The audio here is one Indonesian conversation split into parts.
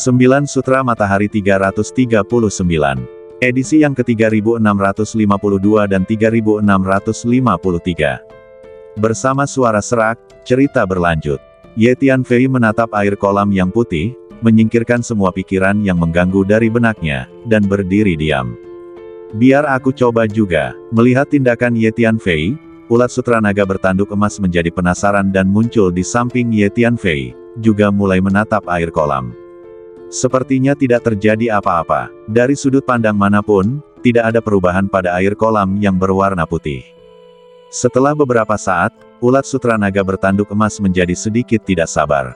9 Sutra Matahari 339. Edisi yang ke-3652 dan 3653. Bersama suara serak, cerita berlanjut. Ye Tianfei menatap air kolam yang putih, menyingkirkan semua pikiran yang mengganggu dari benaknya, dan berdiri diam. Biar aku coba juga. Melihat tindakan Ye Tianfei, ulat sutra naga bertanduk emas menjadi penasaran dan muncul di samping Ye Tianfei, juga mulai menatap air kolam. Sepertinya tidak terjadi apa-apa. Dari sudut pandang manapun, tidak ada perubahan pada air kolam yang berwarna putih. Setelah beberapa saat, ulat sutra naga bertanduk emas menjadi sedikit tidak sabar.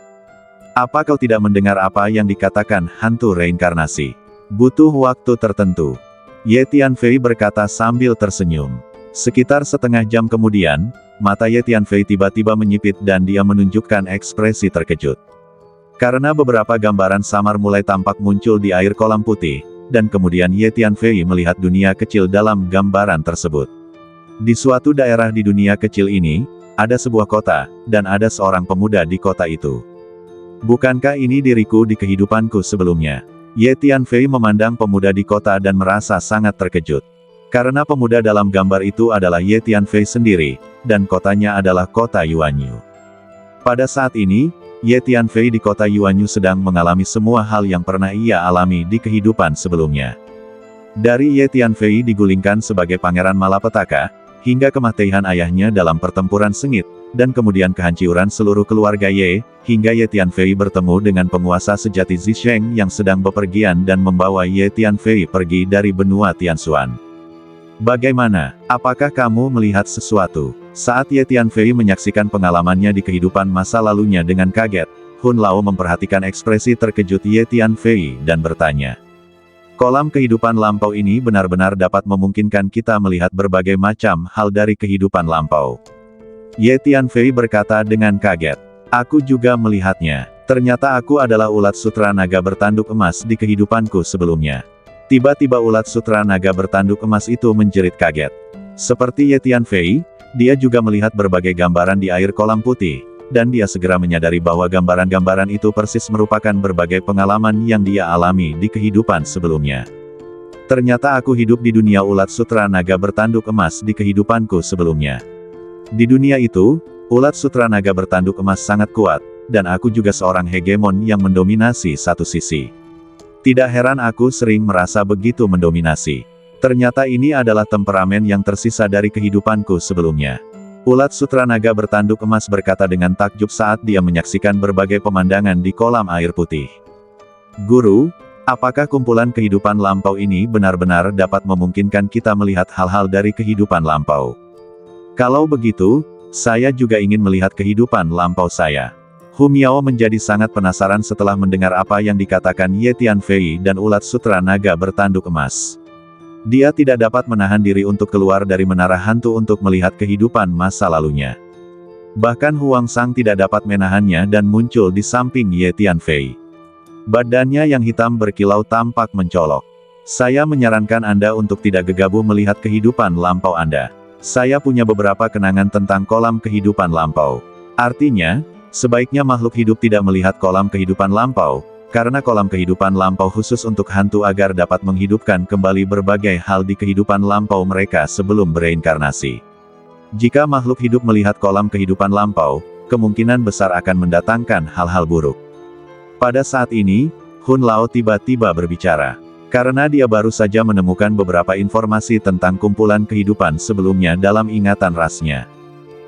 Apa kau tidak mendengar apa yang dikatakan hantu reinkarnasi? Butuh waktu tertentu. Ye Tianfei berkata sambil tersenyum. Sekitar setengah jam kemudian, mata Ye Tianfei tiba-tiba menyipit dan dia menunjukkan ekspresi terkejut. Karena beberapa gambaran samar mulai tampak muncul di air kolam putih, dan kemudian Ye Tianfei melihat dunia kecil dalam gambaran tersebut. Di suatu daerah di dunia kecil ini, ada sebuah kota, dan ada seorang pemuda di kota itu. Bukankah ini diriku di kehidupanku sebelumnya? Ye Tianfei memandang pemuda di kota dan merasa sangat terkejut. Karena pemuda dalam gambar itu adalah Ye Tianfei sendiri, dan kotanya adalah kota Yuanyu. Pada saat ini, Ye Tianfei di kota Yuanyu sedang mengalami semua hal yang pernah ia alami di kehidupan sebelumnya. Dari Ye Tianfei digulingkan sebagai pangeran malapetaka, hingga kematian ayahnya dalam pertempuran sengit, dan kemudian kehancuran seluruh keluarga Ye, hingga Ye Tianfei bertemu dengan penguasa sejati Zisheng yang sedang bepergian dan membawa Ye Tianfei pergi dari benua Tianshuan. Bagaimana? Apakah kamu melihat sesuatu? Saat Ye Tianfei menyaksikan pengalamannya di kehidupan masa lalunya dengan kaget, Hun Lao memperhatikan ekspresi terkejut Ye Tianfei dan bertanya. Kolam kehidupan lampau ini benar-benar dapat memungkinkan kita melihat berbagai macam hal dari kehidupan lampau. Ye Tianfei berkata dengan kaget. Aku juga melihatnya. Ternyata aku adalah ulat sutra naga bertanduk emas di kehidupanku sebelumnya. Tiba-tiba ulat sutra naga bertanduk emas itu menjerit kaget. Seperti Ye Tianfei, dia juga melihat berbagai gambaran di air kolam putih, dan dia segera menyadari bahwa gambaran-gambaran itu persis merupakan berbagai pengalaman yang dia alami di kehidupan sebelumnya. Ternyata aku hidup di dunia ulat sutra naga bertanduk emas di kehidupanku sebelumnya. Di dunia itu, ulat sutra naga bertanduk emas sangat kuat, dan aku juga seorang hegemon yang mendominasi satu sisi. Tidak heran aku sering merasa begitu mendominasi. Ternyata ini adalah temperamen yang tersisa dari kehidupanku sebelumnya. Ulat sutra naga bertanduk emas berkata dengan takjub saat dia menyaksikan berbagai pemandangan di kolam air putih. Guru, apakah kumpulan kehidupan lampau ini benar-benar dapat memungkinkan kita melihat hal-hal dari kehidupan lampau? Kalau begitu, saya juga ingin melihat kehidupan lampau saya. Hu Miao menjadi sangat penasaran setelah mendengar apa yang dikatakan Ye Tianfei dan ulat sutra naga bertanduk emas. Dia tidak dapat menahan diri untuk keluar dari menara hantu untuk melihat kehidupan masa lalunya. Bahkan Huang Sang tidak dapat menahannya dan muncul di samping Ye Tianfei. Badannya yang hitam berkilau tampak mencolok. Saya menyarankan Anda untuk tidak gegabah melihat kehidupan lampau Anda. Saya punya beberapa kenangan tentang kolam kehidupan lampau. Artinya, sebaiknya makhluk hidup tidak melihat kolam kehidupan lampau, karena kolam kehidupan lampau khusus untuk hantu agar dapat menghidupkan kembali berbagai hal di kehidupan lampau mereka sebelum bereinkarnasi. Jika makhluk hidup melihat kolam kehidupan lampau, kemungkinan besar akan mendatangkan hal-hal buruk. Pada saat ini, Hun Lao tiba-tiba berbicara. Karena dia baru saja menemukan beberapa informasi tentang kumpulan kehidupan sebelumnya dalam ingatan rasnya.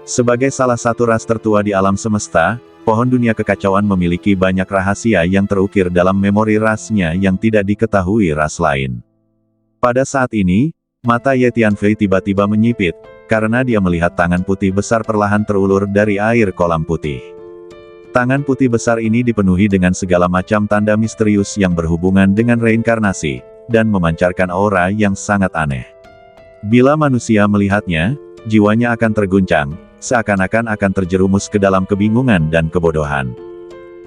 Sebagai salah satu ras tertua di alam semesta, pohon dunia kekacauan memiliki banyak rahasia yang terukir dalam memori rasnya yang tidak diketahui ras lain. Pada saat ini, mata Ye Tianfei tiba-tiba menyipit, karena dia melihat tangan putih besar perlahan terulur dari air kolam putih. Tangan putih besar ini dipenuhi dengan segala macam tanda misterius yang berhubungan dengan reinkarnasi, dan memancarkan aura yang sangat aneh. Bila manusia melihatnya, jiwanya akan terguncang, seakan-akan akan terjerumus ke dalam kebingungan dan kebodohan.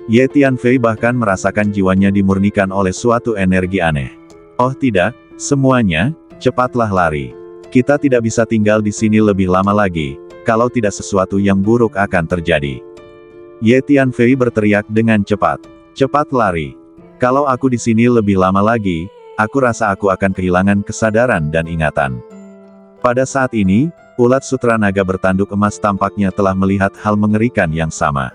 Ye Tianfei bahkan merasakan jiwanya dimurnikan oleh suatu energi aneh. Oh tidak, semuanya, cepatlah lari. Kita tidak bisa tinggal di sini lebih lama lagi, kalau tidak sesuatu yang buruk akan terjadi. Ye Tianfei berteriak dengan cepat. Cepat lari. Kalau aku di sini lebih lama lagi, aku rasa aku akan kehilangan kesadaran dan ingatan. Pada saat ini, ulat sutra naga bertanduk emas tampaknya telah melihat hal mengerikan yang sama.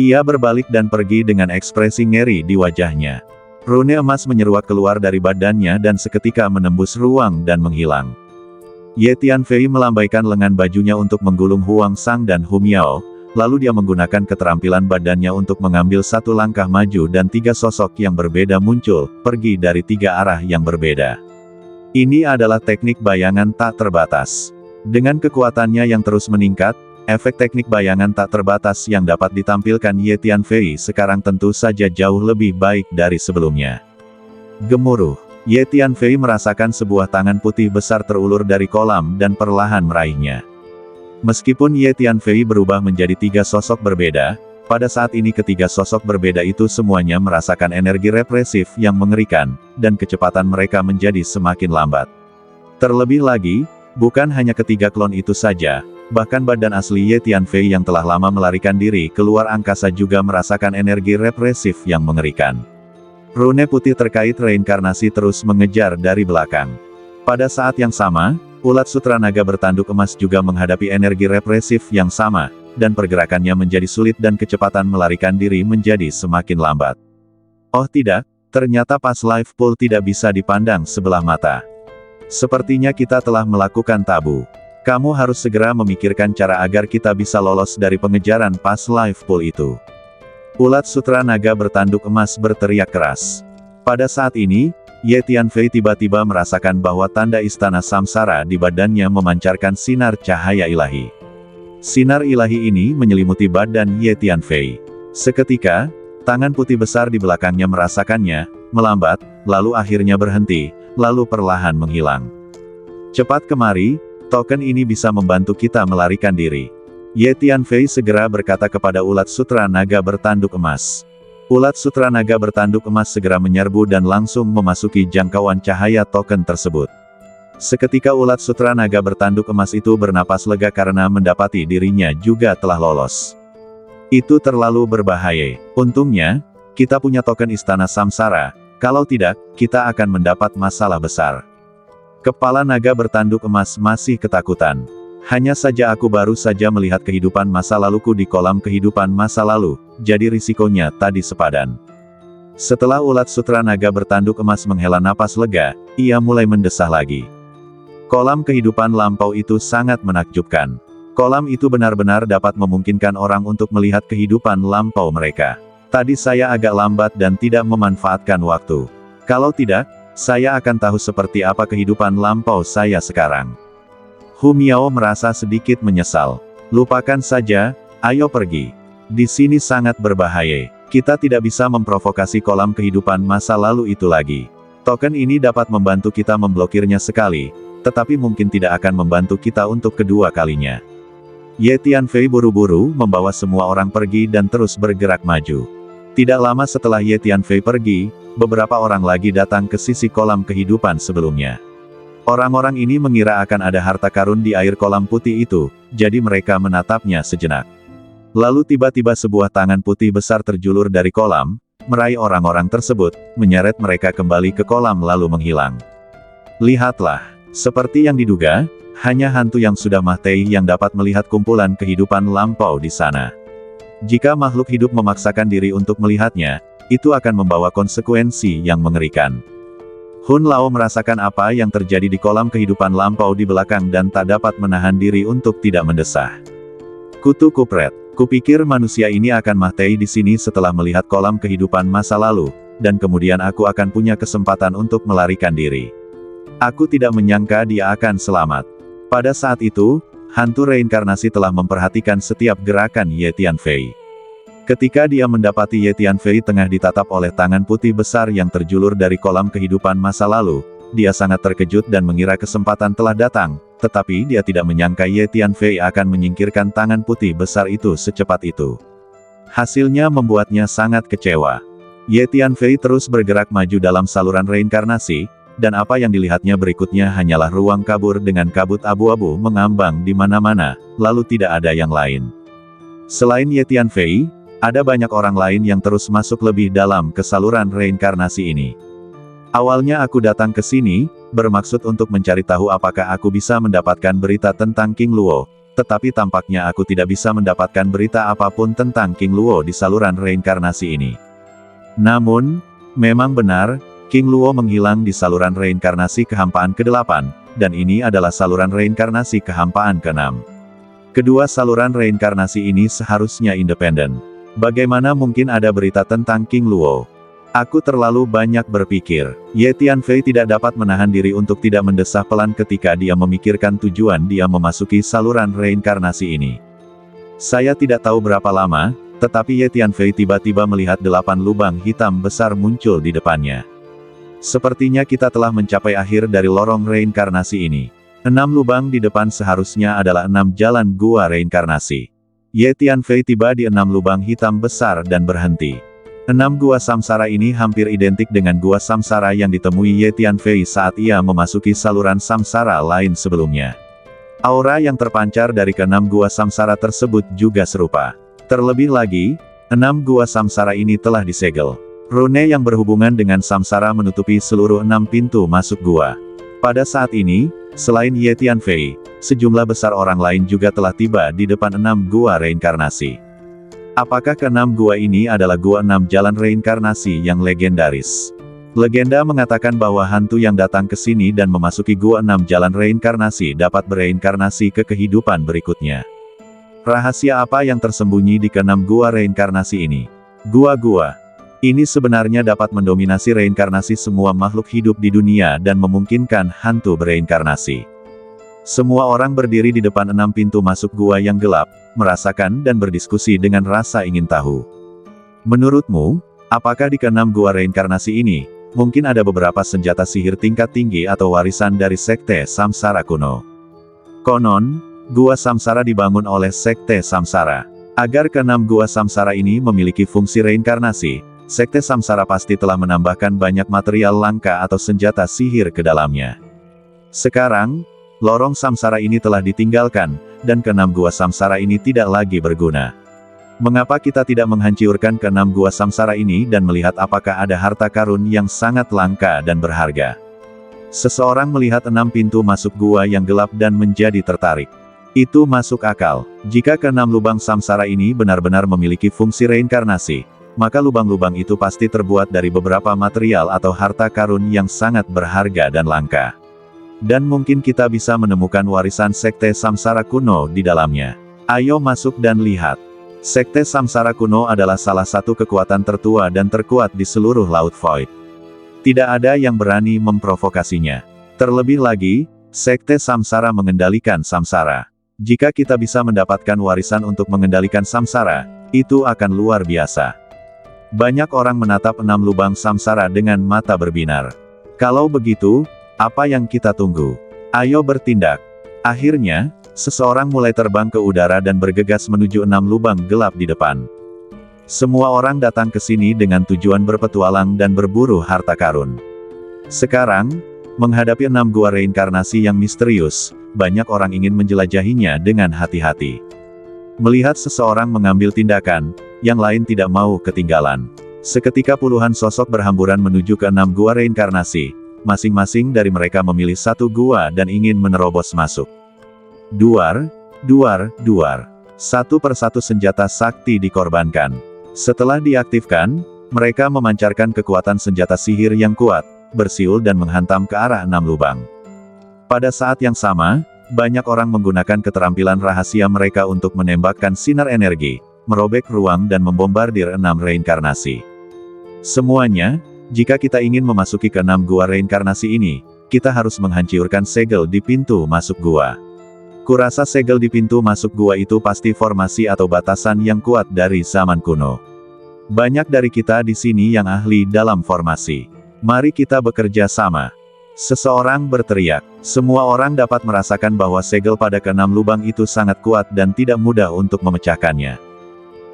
Ia berbalik dan pergi dengan ekspresi ngeri di wajahnya. Rune emas menyeruak keluar dari badannya dan seketika menembus ruang dan menghilang. Ye Tianfei melambaikan lengan bajunya untuk menggulung Huang Sang dan Hu Miao, lalu dia menggunakan keterampilan badannya untuk mengambil satu langkah maju dan tiga sosok yang berbeda muncul, pergi dari tiga arah yang berbeda. Ini adalah teknik bayangan tak terbatas. Dengan kekuatannya yang terus meningkat, efek teknik bayangan tak terbatas yang dapat ditampilkan Ye Tianfei sekarang tentu saja jauh lebih baik dari sebelumnya. Gemuruh. Ye Tianfei merasakan sebuah tangan putih besar terulur dari kolam dan perlahan meraihnya. Meskipun Ye Tianfei berubah menjadi tiga sosok berbeda, pada saat ini ketiga sosok berbeda itu semuanya merasakan energi represif yang mengerikan, dan kecepatan mereka menjadi semakin lambat. Terlebih lagi, bukan hanya ketiga klon itu saja, bahkan badan asli Ye Tianfei yang telah lama melarikan diri keluar angkasa juga merasakan energi represif yang mengerikan. Rune putih terkait reinkarnasi terus mengejar dari belakang. Pada saat yang sama, ulat sutra naga bertanduk emas juga menghadapi energi represif yang sama, dan pergerakannya menjadi sulit dan kecepatan melarikan diri menjadi semakin lambat. Oh tidak, ternyata pas life pool tidak bisa dipandang sebelah mata. Sepertinya kita telah melakukan tabu. Kamu harus segera memikirkan cara agar kita bisa lolos dari pengejaran pas life pool itu. Ulat sutra naga bertanduk emas berteriak keras. Pada saat ini, Ye Tianfei tiba-tiba merasakan bahwa tanda istana samsara di badannya memancarkan sinar cahaya ilahi. Sinar ilahi ini menyelimuti badan Ye Tianfei. Seketika, tangan putih besar di belakangnya merasakannya, melambat, lalu akhirnya berhenti, lalu perlahan menghilang. Cepat kemari, token ini bisa membantu kita melarikan diri. Ye Tianfei segera berkata kepada ulat sutra naga bertanduk emas. Ulat sutra naga bertanduk emas segera menyerbu dan langsung memasuki jangkauan cahaya token tersebut. Seketika ulat sutra naga bertanduk emas itu bernapas lega karena mendapati dirinya juga telah lolos. Itu terlalu berbahaya. Untungnya, kita punya token istana samsara, kalau tidak, kita akan mendapat masalah besar. Kepala naga bertanduk emas masih ketakutan. Hanya saja aku baru saja melihat kehidupan masa laluku di kolam kehidupan masa lalu, jadi risikonya tadi sepadan. Setelah ulat sutra naga bertanduk emas menghela napas lega, ia mulai mendesah lagi. Kolam kehidupan lampau itu sangat menakjubkan. Kolam itu benar-benar dapat memungkinkan orang untuk melihat kehidupan lampau mereka. Tadi saya agak lambat dan tidak memanfaatkan waktu. Kalau tidak, saya akan tahu seperti apa kehidupan lampau saya sekarang. Hu Miao merasa sedikit menyesal. Lupakan saja, ayo pergi. Di sini sangat berbahaya. Kita tidak bisa memprovokasi kolam kehidupan masa lalu itu lagi. Token ini dapat membantu kita memblokirnya sekali, tetapi mungkin tidak akan membantu kita untuk kedua kalinya. Ye Tianfei buru-buru membawa semua orang pergi dan terus bergerak maju. Tidak lama setelah Ye Tianfei pergi, beberapa orang lagi datang ke sisi kolam kehidupan sebelumnya. Orang-orang ini mengira akan ada harta karun di air kolam putih itu, jadi mereka menatapnya sejenak. Lalu tiba-tiba sebuah tangan putih besar terjulur dari kolam, meraih orang-orang tersebut, menyeret mereka kembali ke kolam lalu menghilang. Lihatlah, seperti yang diduga, hanya hantu yang sudah mati yang dapat melihat kumpulan kehidupan lampau di sana. Jika makhluk hidup memaksakan diri untuk melihatnya, itu akan membawa konsekuensi yang mengerikan. Hun Lao merasakan apa yang terjadi di kolam kehidupan lampau di belakang dan tak dapat menahan diri untuk tidak mendesah. Kutu kupret, kupikir manusia ini akan mati di sini setelah melihat kolam kehidupan masa lalu, dan kemudian aku akan punya kesempatan untuk melarikan diri. Aku tidak menyangka dia akan selamat. Pada saat itu, hantu reinkarnasi telah memperhatikan setiap gerakan Ye Tianfei. Ketika dia mendapati Ye Tianfei tengah ditatap oleh tangan putih besar yang terjulur dari kolam kehidupan masa lalu, dia sangat terkejut dan mengira kesempatan telah datang, tetapi dia tidak menyangka Ye Tianfei akan menyingkirkan tangan putih besar itu secepat itu. Hasilnya membuatnya sangat kecewa. Ye Tianfei terus bergerak maju dalam saluran reinkarnasi, dan apa yang dilihatnya berikutnya hanyalah ruang kabur dengan kabut abu-abu mengambang di mana-mana, lalu tidak ada yang lain. Selain Ye Tianfei, Ada banyak orang lain yang terus masuk lebih dalam ke saluran reinkarnasi ini. Awalnya aku datang ke sini, bermaksud untuk mencari tahu apakah aku bisa mendapatkan berita tentang King Luo, tetapi tampaknya aku tidak bisa mendapatkan berita apapun tentang King Luo di saluran reinkarnasi ini. Namun, memang benar, King Luo menghilang di saluran reinkarnasi kehampaan ke-8, dan ini adalah saluran reinkarnasi kehampaan ke-6. Kedua saluran reinkarnasi ini seharusnya independen. Bagaimana mungkin ada berita tentang King Luo? Aku terlalu banyak berpikir. Ye Tianfei tidak dapat menahan diri untuk tidak mendesah pelan ketika dia memikirkan tujuan dia memasuki saluran reinkarnasi ini. Saya tidak tahu berapa lama, tetapi Ye Tianfei tiba-tiba melihat 8 lubang hitam besar muncul di depannya. Sepertinya kita telah mencapai akhir dari lorong reinkarnasi ini. 6 lubang di depan seharusnya adalah 6 jalan gua reinkarnasi. Ye Tianfei tiba di 6 lubang hitam besar dan berhenti. 6 gua samsara ini hampir identik dengan gua samsara yang ditemui Ye Tianfei saat ia memasuki saluran samsara lain sebelumnya. Aura yang terpancar dari ke-6 gua samsara tersebut juga serupa. Terlebih lagi, 6 gua samsara ini telah disegel. Rune yang berhubungan dengan samsara menutupi seluruh 6 pintu masuk gua. Pada saat ini, selain Ye Tianfei, sejumlah besar orang lain juga telah tiba di depan 6 gua reinkarnasi. Apakah ke-6 gua ini adalah gua 6 jalan reinkarnasi yang legendaris? Legenda mengatakan bahwa hantu yang datang ke sini dan memasuki gua 6 jalan reinkarnasi dapat bereinkarnasi ke kehidupan berikutnya. Rahasia apa yang tersembunyi di ke-6 gua reinkarnasi ini? Gua-gua ini sebenarnya dapat mendominasi reinkarnasi semua makhluk hidup di dunia dan memungkinkan hantu bereinkarnasi. Semua orang berdiri di depan 6 pintu masuk gua yang gelap, merasakan dan berdiskusi dengan rasa ingin tahu. Menurutmu, apakah di ke-6 gua reinkarnasi ini, mungkin ada beberapa senjata sihir tingkat tinggi atau warisan dari Sekte Samsara kuno? Konon, gua Samsara dibangun oleh Sekte Samsara. Agar ke-6 gua Samsara ini memiliki fungsi reinkarnasi, Sekte Samsara pasti telah menambahkan banyak material langka atau senjata sihir ke dalamnya. Sekarang, lorong samsara ini telah ditinggalkan, dan ke-6 gua samsara ini tidak lagi berguna. Mengapa kita tidak menghancurkan ke-6 gua samsara ini dan melihat apakah ada harta karun yang sangat langka dan berharga? Seseorang melihat 6 pintu masuk gua yang gelap dan menjadi tertarik. Itu masuk akal. Jika ke-6 lubang samsara ini benar-benar memiliki fungsi reinkarnasi, maka lubang-lubang itu pasti terbuat dari beberapa material atau harta karun yang sangat berharga dan langka. Dan mungkin kita bisa menemukan warisan Sekte Samsara kuno di dalamnya. Ayo masuk dan lihat. Sekte Samsara kuno adalah salah satu kekuatan tertua dan terkuat di seluruh Laut Void. Tidak ada yang berani memprovokasinya. Terlebih lagi, Sekte Samsara mengendalikan samsara. Jika kita bisa mendapatkan warisan untuk mengendalikan samsara, itu akan luar biasa. Banyak orang menatap 6 lubang samsara dengan mata berbinar. Kalau begitu, apa yang kita tunggu? Ayo bertindak. Akhirnya, seseorang mulai terbang ke udara dan bergegas menuju 6 lubang gelap di depan. Semua orang datang ke sini dengan tujuan berpetualang dan berburu harta karun. Sekarang, menghadapi 6 gua reinkarnasi yang misterius, banyak orang ingin menjelajahinya dengan hati-hati. Melihat seseorang mengambil tindakan, yang lain tidak mau ketinggalan. Seketika puluhan sosok berhamburan menuju ke 6 gua reinkarnasi. Masing-masing dari mereka memilih satu gua dan ingin menerobos masuk. Duar, duar, duar. Satu persatu senjata sakti dikorbankan. Setelah diaktifkan, mereka memancarkan kekuatan senjata sihir yang kuat, bersiul dan menghantam ke arah 6 lubang. Pada saat yang sama, banyak orang menggunakan keterampilan rahasia mereka untuk menembakkan sinar energi, merobek ruang dan membombardir 6 reinkarnasi. Semuanya, jika kita ingin memasuki ke-6 gua reinkarnasi ini, kita harus menghancurkan segel di pintu masuk gua. Kurasa segel di pintu masuk gua itu pasti formasi atau batasan yang kuat dari zaman kuno. Banyak dari kita di sini yang ahli dalam formasi. Mari kita bekerja sama. Seseorang berteriak. Semua orang dapat merasakan bahwa segel pada ke-6 lubang itu sangat kuat dan tidak mudah untuk memecahkannya.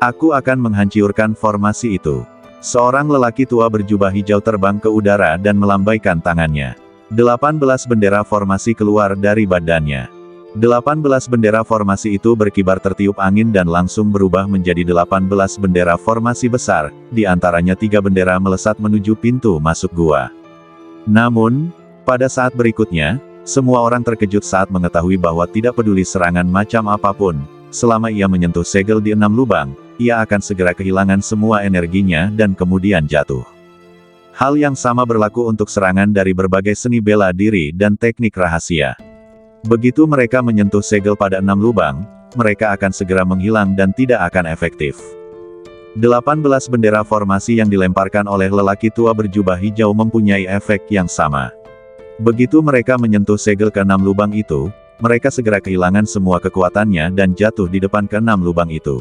Aku akan menghancurkan formasi itu. Seorang lelaki tua berjubah hijau terbang ke udara dan melambaikan tangannya. 18 bendera formasi keluar dari badannya. 18 bendera formasi itu berkibar tertiup angin dan langsung berubah menjadi 18 bendera formasi besar, di antaranya 3 bendera melesat menuju pintu masuk gua. Namun, pada saat berikutnya, semua orang terkejut saat mengetahui bahwa tidak peduli serangan macam apapun, selama ia menyentuh segel di 6 lubang, ia akan segera kehilangan semua energinya dan kemudian jatuh. Hal yang sama berlaku untuk serangan dari berbagai seni bela diri dan teknik rahasia. Begitu mereka menyentuh segel pada 6 lubang, mereka akan segera menghilang dan tidak akan efektif. 18 bendera formasi yang dilemparkan oleh lelaki tua berjubah hijau mempunyai efek yang sama. Begitu mereka menyentuh segel ke-6 lubang itu, mereka segera kehilangan semua kekuatannya dan jatuh di depan ke-6 lubang itu.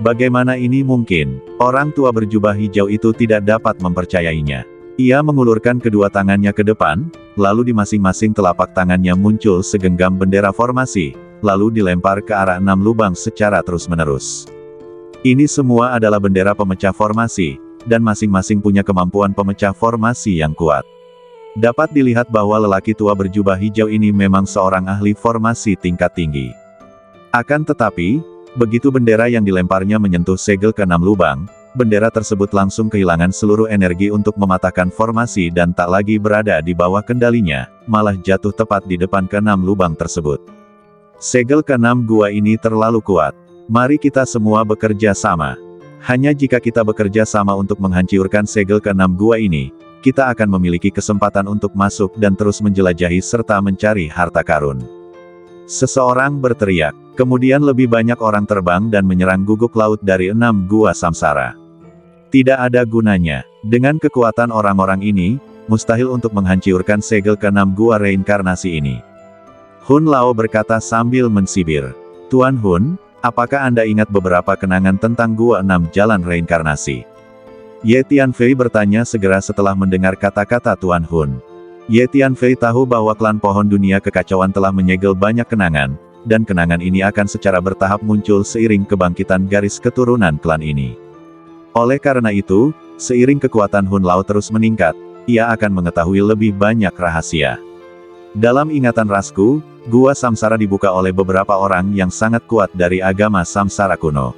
Bagaimana ini mungkin? Orang tua berjubah hijau itu tidak dapat mempercayainya. Ia mengulurkan kedua tangannya ke depan, lalu di masing-masing telapak tangannya muncul segenggam bendera formasi, lalu dilempar ke arah 6 lubang secara terus-menerus. Ini semua adalah bendera pemecah formasi, dan masing-masing punya kemampuan pemecah formasi yang kuat. Dapat dilihat bahwa lelaki tua berjubah hijau ini memang seorang ahli formasi tingkat tinggi. Akan tetapi, begitu bendera yang dilemparnya menyentuh segel ke-6 lubang, bendera tersebut langsung kehilangan seluruh energi untuk mematahkan formasi dan tak lagi berada di bawah kendalinya, malah jatuh tepat di depan ke-6 lubang tersebut. Segel ke-6 gua ini terlalu kuat. Mari kita semua bekerja sama. Hanya jika kita bekerja sama untuk menghancurkan segel ke-6 gua ini, kita akan memiliki kesempatan untuk masuk dan terus menjelajahi serta mencari harta karun. Seseorang berteriak. Kemudian lebih banyak orang terbang dan menyerang guguk laut dari 6 gua samsara. Tidak ada gunanya. Dengan kekuatan orang-orang ini, mustahil untuk menghancurkan segel ke-6 gua reinkarnasi ini. Hun Lao berkata sambil mensibir. Tuan Hun, apakah Anda ingat beberapa kenangan tentang gua 6 jalan reinkarnasi? Ye Tianfei bertanya segera setelah mendengar kata-kata Tuan Hun. Ye Tianfei tahu bahwa klan pohon dunia kekacauan telah menyegel banyak kenangan, dan kenangan ini akan secara bertahap muncul seiring kebangkitan garis keturunan klan ini. Oleh karena itu, seiring kekuatan Hun Lao terus meningkat, ia akan mengetahui lebih banyak rahasia. Dalam ingatan rasku, gua samsara dibuka oleh beberapa orang yang sangat kuat dari agama samsara kuno.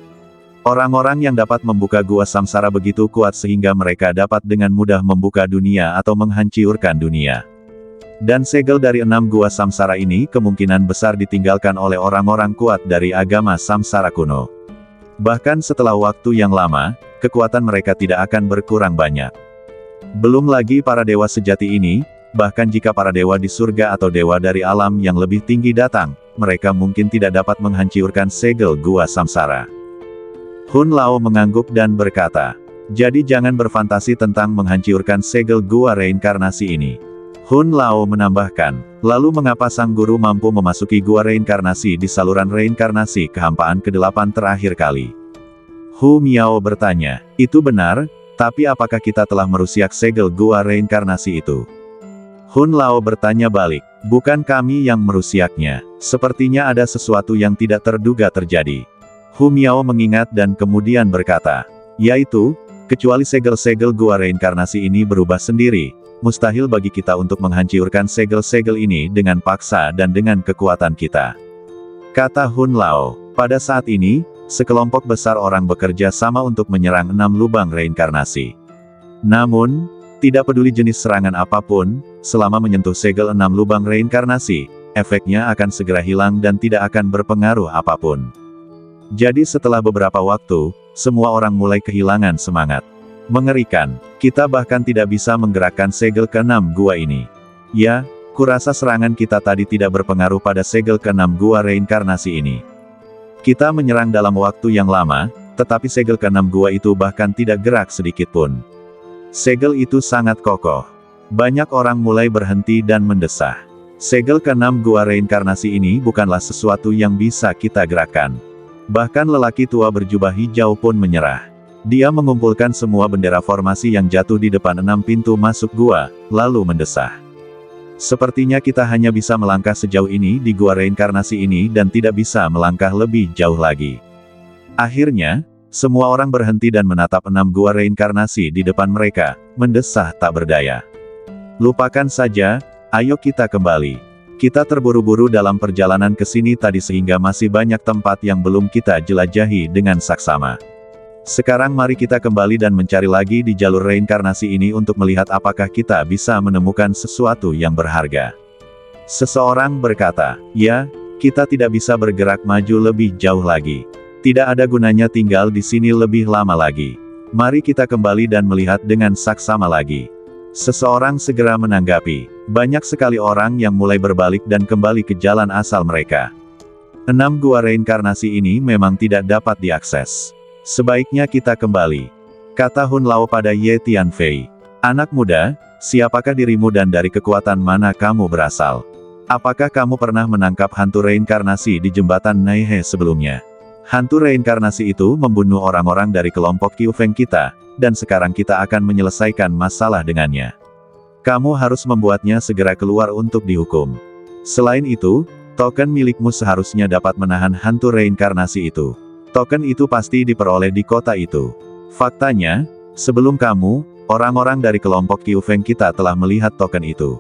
Orang-orang yang dapat membuka gua samsara begitu kuat sehingga mereka dapat dengan mudah membuka dunia atau menghancurkan dunia. Dan segel dari 6 gua samsara ini kemungkinan besar ditinggalkan oleh orang-orang kuat dari agama samsara kuno. Bahkan setelah waktu yang lama, kekuatan mereka tidak akan berkurang banyak. Belum lagi para dewa sejati ini, bahkan jika para dewa di surga atau dewa dari alam yang lebih tinggi datang, mereka mungkin tidak dapat menghancurkan segel gua samsara. Hun Lao mengangguk dan berkata, jadi jangan berfantasi tentang menghancurkan segel gua reinkarnasi ini. Hun Lao menambahkan, lalu mengapa sang guru mampu memasuki gua reinkarnasi di saluran reinkarnasi kehampaan ke-8 terakhir kali? Hu Miao bertanya, itu benar, tapi apakah kita telah merusiak segel gua reinkarnasi itu? Hun Lao bertanya balik, bukan kami yang merusiaknya, sepertinya ada sesuatu yang tidak terduga terjadi. Hu Miao mengingat dan kemudian berkata, yaitu, kecuali segel-segel gua reinkarnasi ini berubah sendiri, mustahil bagi kita untuk menghancurkan segel-segel ini dengan paksa dan dengan kekuatan kita. Kata Hun Lao, pada saat ini, sekelompok besar orang bekerja sama untuk menyerang 6 lubang reinkarnasi. Namun, tidak peduli jenis serangan apapun, selama menyentuh segel 6 lubang reinkarnasi, efeknya akan segera hilang dan tidak akan berpengaruh apapun. Jadi setelah beberapa waktu, semua orang mulai kehilangan semangat. Mengerikan, kita bahkan tidak bisa menggerakkan segel ke-6 gua ini. Ya, kurasa serangan kita tadi tidak berpengaruh pada segel ke-6 gua reinkarnasi ini. Kita menyerang dalam waktu yang lama, tetapi segel ke-6 gua itu bahkan tidak gerak sedikit pun. Segel itu sangat kokoh. Banyak orang mulai berhenti dan mendesah. Segel ke-6 gua reinkarnasi ini bukanlah sesuatu yang bisa kita gerakkan. Bahkan lelaki tua berjubah hijau pun menyerah. Dia mengumpulkan semua bendera formasi yang jatuh di depan 6 pintu masuk gua, lalu mendesah. Sepertinya kita hanya bisa melangkah sejauh ini di gua reinkarnasi ini dan tidak bisa melangkah lebih jauh lagi. Akhirnya, semua orang berhenti dan menatap 6 gua reinkarnasi di depan mereka, mendesah tak berdaya. Lupakan saja, ayo kita kembali. Kita terburu-buru dalam perjalanan ke sini tadi sehingga masih banyak tempat yang belum kita jelajahi dengan saksama. Sekarang mari kita kembali dan mencari lagi di jalur reinkarnasi ini untuk melihat apakah kita bisa menemukan sesuatu yang berharga. Seseorang berkata, ya, kita tidak bisa bergerak maju lebih jauh lagi. Tidak ada gunanya tinggal di sini lebih lama lagi. Mari kita kembali dan melihat dengan saksama lagi. Seseorang segera menanggapi, banyak sekali orang yang mulai berbalik dan kembali ke jalan asal mereka. 6 gua reinkarnasi ini memang tidak dapat diakses. Sebaiknya kita kembali. Kata Hun Lao pada Ye Tianfei. Anak muda, siapakah dirimu dan dari kekuatan mana kamu berasal? Apakah kamu pernah menangkap hantu reinkarnasi di jembatan Naihe sebelumnya? Hantu reinkarnasi itu membunuh orang-orang dari kelompok Qiu Feng kita, dan sekarang kita akan menyelesaikan masalah dengannya. Kamu harus membuatnya segera keluar untuk dihukum. Selain itu, token milikmu seharusnya dapat menahan hantu reinkarnasi itu. Token itu pasti diperoleh di kota itu. Faktanya, sebelum kamu, orang-orang dari kelompok Qiu Feng kita telah melihat token itu.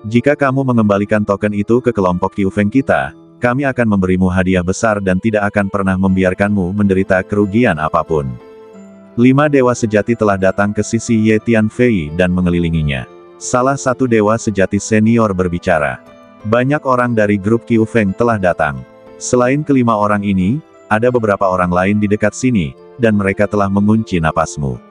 Jika kamu mengembalikan token itu ke kelompok Qiu Feng kita, kami akan memberimu hadiah besar dan tidak akan pernah membiarkanmu menderita kerugian apapun. 5 dewa sejati telah datang ke sisi Ye Tianfei dan mengelilinginya. Salah satu dewa sejati senior berbicara. Banyak orang dari grup Qiu Feng telah datang. Selain kelima orang ini, ada beberapa orang lain di dekat sini, dan mereka telah mengunci napasmu.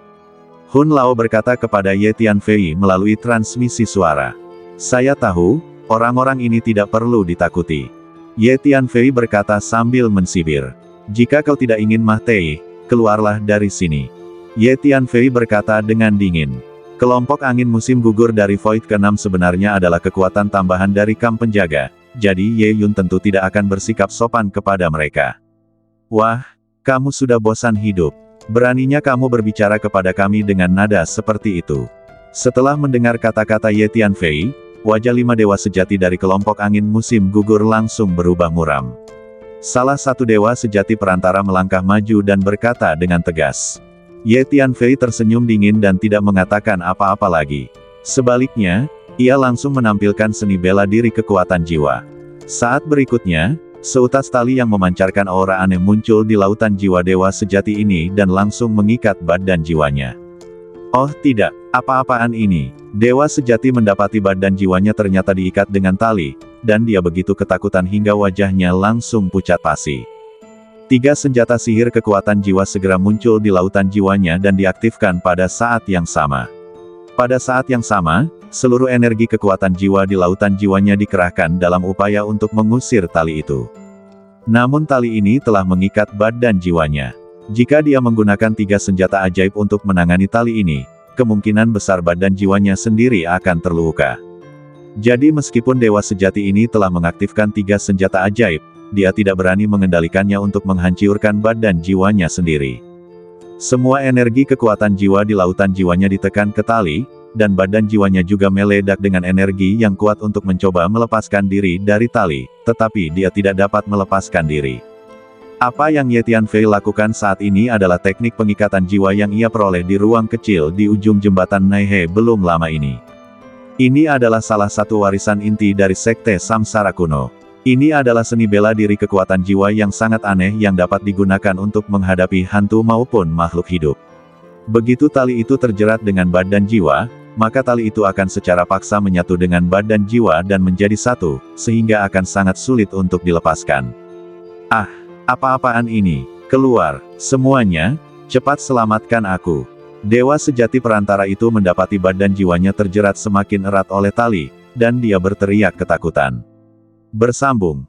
Hun Lao berkata kepada Ye Tianfei melalui transmisi suara. Saya tahu, orang-orang ini tidak perlu ditakuti. Ye Tianfei berkata sambil mensibir. Jika kau tidak ingin mati, keluarlah dari sini. Ye Tianfei berkata dengan dingin. Kelompok angin musim gugur dari Void ke-6 sebenarnya adalah kekuatan tambahan dari kam penjaga, jadi Ye Yun tentu tidak akan bersikap sopan kepada mereka. Wah, kamu sudah bosan hidup. Beraninya kamu berbicara kepada kami dengan nada seperti itu. Setelah mendengar kata-kata Ye Tianfei, wajah 5 dewa sejati dari kelompok angin musim gugur langsung berubah muram. Salah satu dewa sejati perantara melangkah maju dan berkata dengan tegas. Ye Tianfei tersenyum dingin dan tidak mengatakan apa-apa lagi. Sebaliknya, ia langsung menampilkan seni bela diri kekuatan jiwa. Saat berikutnya, seutas tali yang memancarkan aura aneh muncul di lautan jiwa dewa sejati ini dan langsung mengikat badan jiwanya. Oh tidak, apa-apaan ini? Dewa sejati mendapati badan jiwanya ternyata diikat dengan tali, dan dia begitu ketakutan hingga wajahnya langsung pucat pasi. 3 senjata sihir kekuatan jiwa segera muncul di lautan jiwanya dan diaktifkan pada saat yang sama. Pada saat yang sama, seluruh energi kekuatan jiwa di lautan jiwanya dikerahkan dalam upaya untuk mengusir tali itu. Namun tali ini telah mengikat badan jiwanya. Jika dia menggunakan 3 senjata ajaib untuk menangani tali ini, kemungkinan besar badan jiwanya sendiri akan terluka. Jadi meskipun dewa sejati ini telah mengaktifkan 3 senjata ajaib, dia tidak berani mengendalikannya untuk menghancurkan badan jiwanya sendiri. Semua energi kekuatan jiwa di lautan jiwanya ditekan ke tali, dan badan jiwanya juga meledak dengan energi yang kuat untuk mencoba melepaskan diri dari tali, tetapi dia tidak dapat melepaskan diri. Apa yang Ye Tianfei lakukan saat ini adalah teknik pengikatan jiwa yang ia peroleh di ruang kecil di ujung jembatan Naihe belum lama ini. Ini adalah salah satu warisan inti dari Sekte Samsara kuno. Ini adalah seni bela diri kekuatan jiwa yang sangat aneh yang dapat digunakan untuk menghadapi hantu maupun makhluk hidup. Begitu tali itu terjerat dengan badan jiwa, maka tali itu akan secara paksa menyatu dengan badan jiwa dan menjadi satu, sehingga akan sangat sulit untuk dilepaskan. Ah! Apa-apaan ini? Keluar, semuanya, cepat selamatkan aku. Dewa sejati perantara itu mendapati badan jiwanya terjerat semakin erat oleh tali, dan dia berteriak ketakutan. Bersambung.